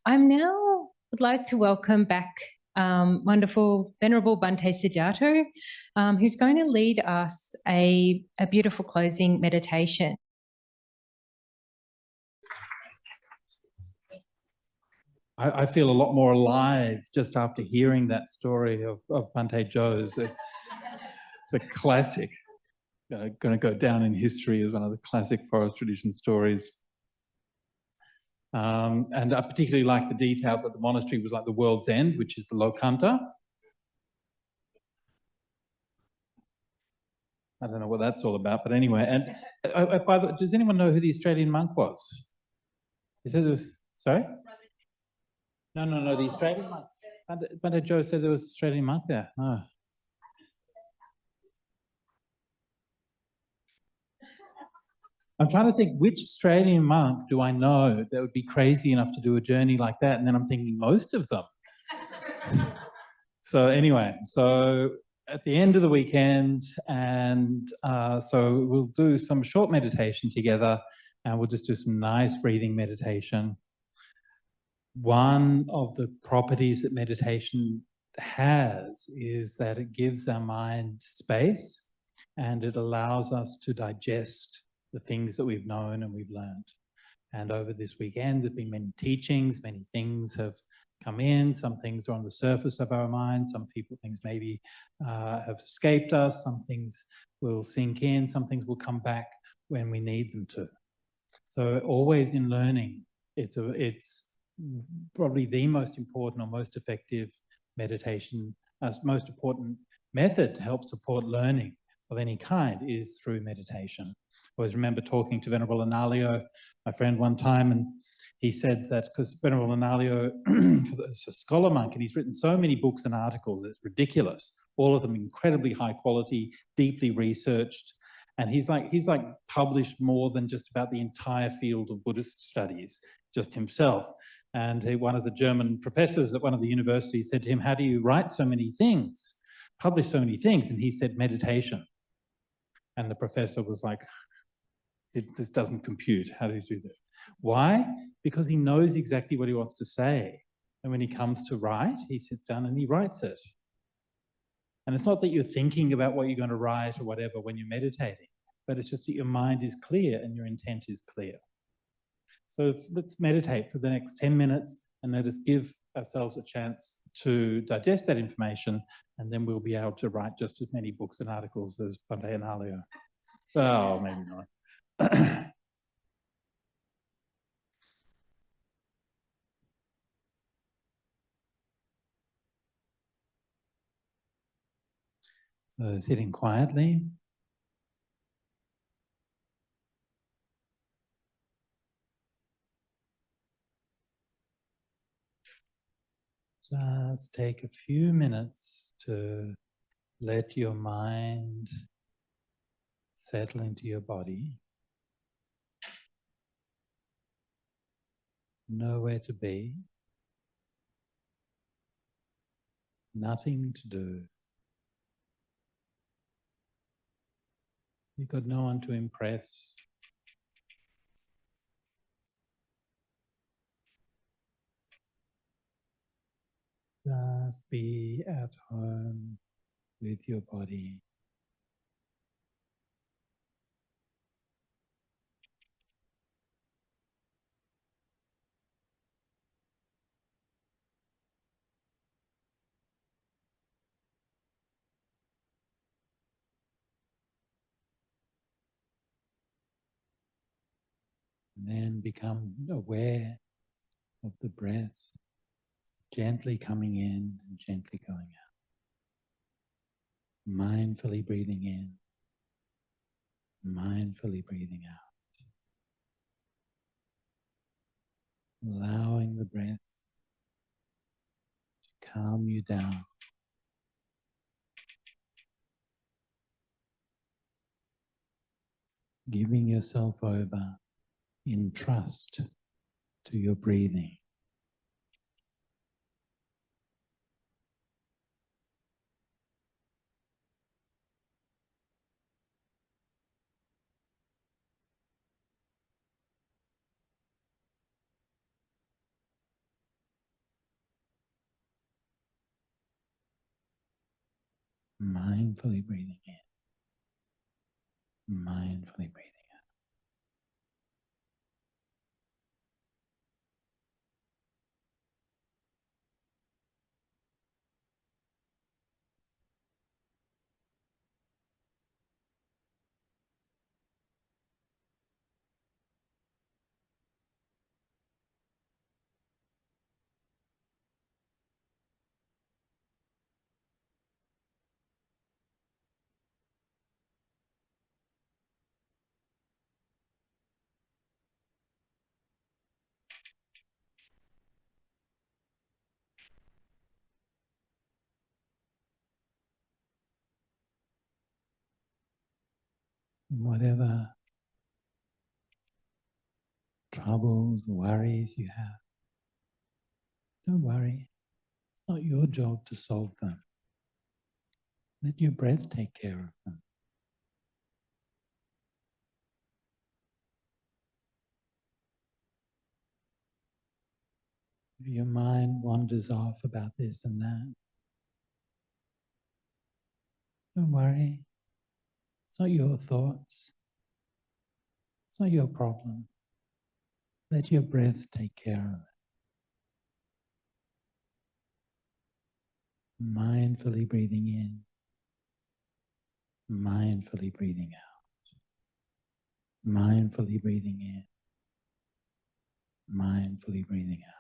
I'm now would like to welcome back wonderful Venerable Bhante Sujato, who's going to lead us a beautiful closing meditation. I feel a lot more alive just after hearing that story of Bhante Joe's. It's a classic, going to go down in history as one of the classic forest tradition stories. And I particularly like the detail that the monastery was like the world's end, which is the Lokanta. I don't know what that's all about, but anyway. And by the way, does anyone know who the Australian monk was? You said there was, sorry? No, the Australian monk. Bhante Joe said there was an Australian monk there. Oh. I'm trying to think which Australian monk do I know that would be crazy enough to do a journey like that, and then I'm thinking most of them. So anyway, so at the end of the weekend, and so we'll do some short meditation together, and we'll just do some nice breathing meditation. One of the properties that meditation has is that it gives our mind space, and it allows us to digest the things that we've known and we've learned. And over this weekend, there have been many teachings, many things have come in, some things are on the surface of our mind, some things maybe have escaped us, some things will sink in, some things will come back when we need them to. So always in learning, it's probably the most important or most effective meditation, most important method to help support learning of any kind is through meditation. I always remember talking to Venerable Análio, my friend, one time, and he said that because Venerable Análio is a scholar monk and he's written so many books and articles, it's ridiculous. All of them incredibly high quality, deeply researched. And he's like published more than just about the entire field of Buddhist studies, just himself. And one of the German professors at one of the universities said to him, "How do you write so many things, publish so many things?" And he said, "Meditation." And the professor was like, "This doesn't compute. How do you do this?" Why? Because he knows exactly what he wants to say. And when he comes to write, he sits down and he writes it. And it's not that you're thinking about what you're going to write or whatever when you're meditating, but it's just that your mind is clear and your intent is clear. So let's meditate for the next 10 minutes and let us give ourselves a chance to digest that information, and then we'll be able to write just as many books and articles as Bhante Análio. Oh, maybe not. So sitting quietly. Just take a few minutes to let your mind settle into your body. Know where to be. Nothing to do. You've got no one to impress. Just be at home with your body. And then become aware of the breath, gently coming in and gently going out. Mindfully breathing in, mindfully breathing out. Allowing the breath to calm you down. Giving yourself over in trust to your breathing. mindfully breathing in, mindfully breathing out. Whatever troubles, worries you have, don't worry. It's not your job to solve them. Let your breath take care of them. If your mind wanders off about this and that, don't worry. It's not your thoughts. It's not your problem. Let your breath take care of it. Mindfully breathing in, mindfully breathing out. Mindfully breathing in, mindfully breathing out.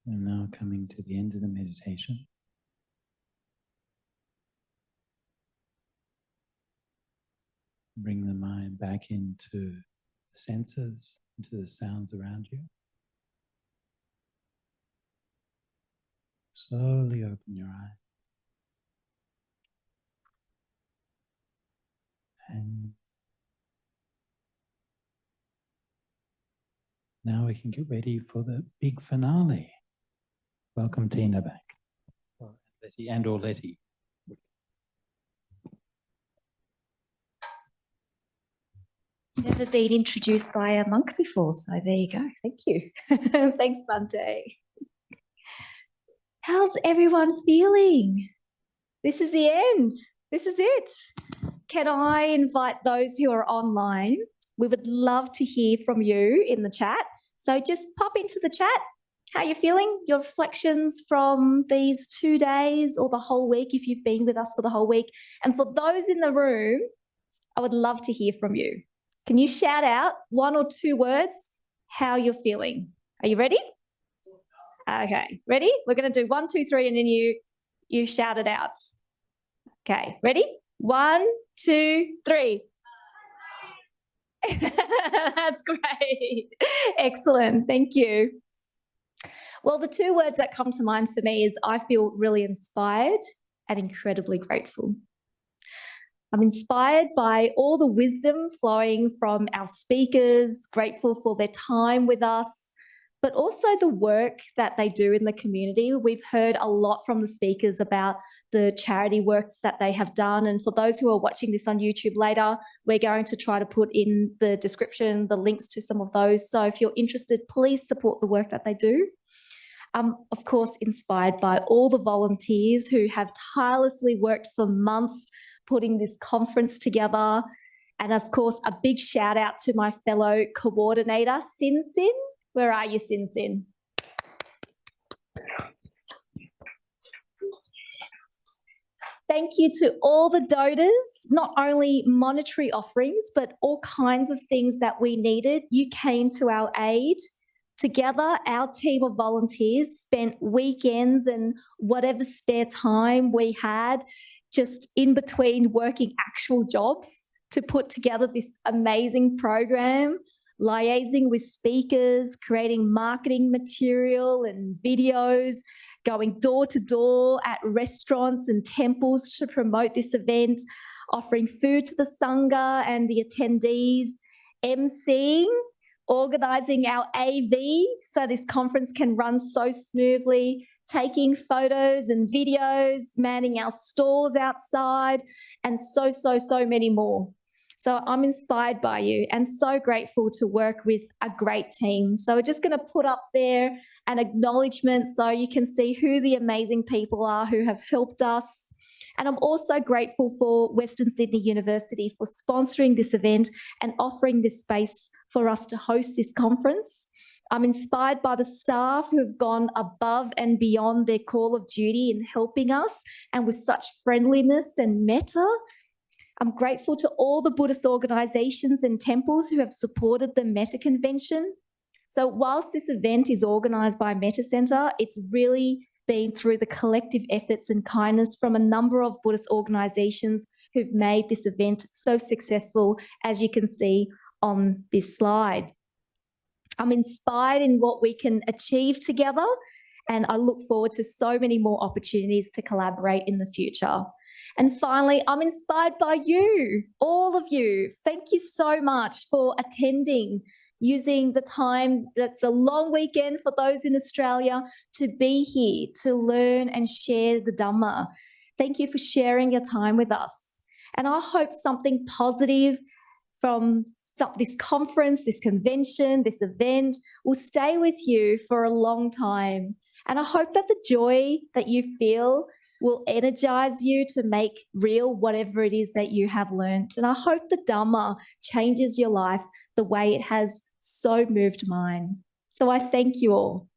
We're now coming to the end of the meditation. Bring the mind back into the senses, into the sounds around you. Slowly open your eyes. And now we can get ready for the big finale. Welcome Tina back. Letty and or Letty. Never been introduced by a monk before, so there you go. Thank you. Thanks, Bhante. How's everyone feeling? This is the end. This is it. Can I invite those who are online? We would love to hear from you in the chat. So just pop into the chat. How you feeling? Your reflections from these 2 days or the whole week if you've been with us for the whole week. And for those in the room, I would love to hear from you. Can you shout out 1 or 2 words how you're feeling? Are you ready? Okay, ready? We're going to do 1, 2, 3, and then you shout it out. Okay, ready? 1, 2, 3. That's great. Excellent. Thank you. Well, the 2 words that come to mind for me is I feel really inspired and incredibly grateful. I'm inspired by all the wisdom flowing from our speakers, grateful for their time with us, but also the work that they do in the community. We've heard a lot from the speakers about the charity works that they have done. And for those who are watching this on YouTube later, we're going to try to put in the description the links to some of those. So if you're interested, please support the work that they do. Of course, inspired by all the volunteers who have tirelessly worked for months putting this conference together. And of course, a big shout out to my fellow coordinator, Sin Sin. Where are you, Sin Sin? Thank you to all the donors, not only monetary offerings, but all kinds of things that we needed. You came to our aid. Together, our team of volunteers spent weekends and whatever spare time we had just in between working actual jobs to put together this amazing program, liaising with speakers, creating marketing material and videos, going door to door at restaurants and temples to promote this event, offering food to the Sangha and the attendees, emceeing, organising our AV so this conference can run so smoothly, taking photos and videos, manning our stalls outside, and so many more. So I'm inspired by you and so grateful to work with a great team. So we're just going to put up there an acknowledgement so you can see who the amazing people are who have helped us. And I'm also grateful for Western Sydney University for sponsoring this event and offering this space for us to host this conference. I'm inspired by the staff who have gone above and beyond their call of duty in helping us and with such friendliness and metta. I'm grateful to all the Buddhist organisations and temples who have supported the Metta Convention. So whilst this event is organised by Metta Centre, it's really been through the collective efforts and kindness from a number of Buddhist organisations who've made this event so successful, as you can see on this slide. I'm inspired in what we can achieve together, and I look forward to so many more opportunities to collaborate in the future. And finally, I'm inspired by you, all of you. Thank you so much for attending, using the time that's a long weekend for those in Australia to be here, to learn and share the Dhamma. Thank you for sharing your time with us. And I hope something positive from this conference, this convention, this event will stay with you for a long time. And I hope that the joy that you feel will energize you to make real whatever it is that you have learnt. And I hope the Dhamma changes your life the way it has so moved mine. So I thank you all.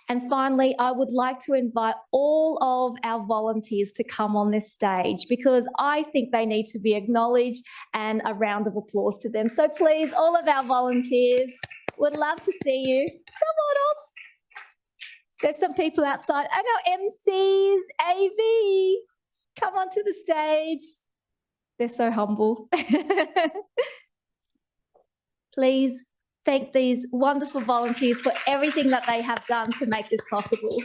And finally, I would like to invite all of our volunteers to come on this stage because I think they need to be acknowledged, and a round of applause to them. So please, all of our volunteers, would love to see you. Come on up. There's some people outside. And our MCs, AV, come onto the stage. They're so humble. Please thank these wonderful volunteers for everything that they have done to make this possible.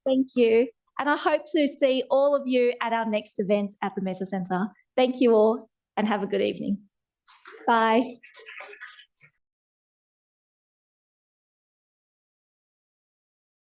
Thank you. And I hope to see all of you at our next event at the Metta Centre. Thank you all and have a good evening. Bye.